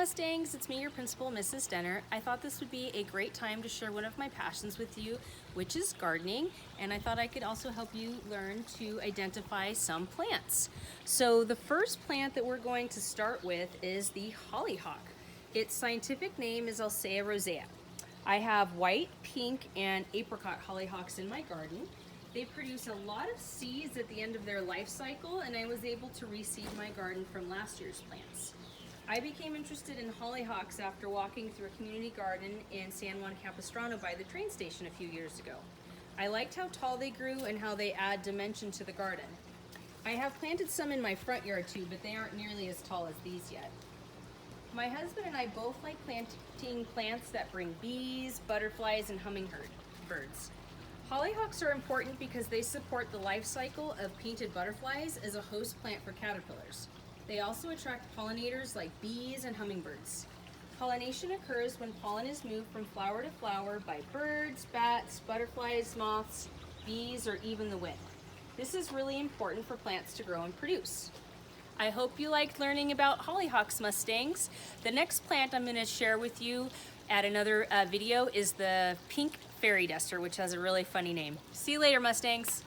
Mustangs, it's me, your principal, Mrs. Dennert. I thought this would be a great time to share one of my passions with you, which is gardening, and I thought I could also help you learn to identify some plants. So the first plant that we're going to start with is the hollyhock. Its scientific name is Alcea rosea. I have white, pink, and apricot hollyhocks in my garden. They produce a lot of seeds at the end of their life cycle, and I was able to reseed my garden from last year's plants. I became interested in hollyhocks after walking through a community garden in San Juan Capistrano by the train station a few years ago. I liked how tall they grew and how they add dimension to the garden. I have planted some in my front yard too, but they aren't nearly as tall as these yet. My husband and I both like planting plants that bring bees, butterflies, and hummingbirds. Hollyhocks are important because they support the life cycle of painted butterflies as a host plant for caterpillars. They also attract pollinators like bees and hummingbirds. Pollination occurs when pollen is moved from flower to flower by birds, bats, butterflies, moths, bees, or even the wind. This is really important for plants to grow and produce. I hope you liked learning about hollyhocks, Mustangs. The next plant I'm going to share with you at another video is the pink fairy duster, which has a really funny name. See you later, Mustangs.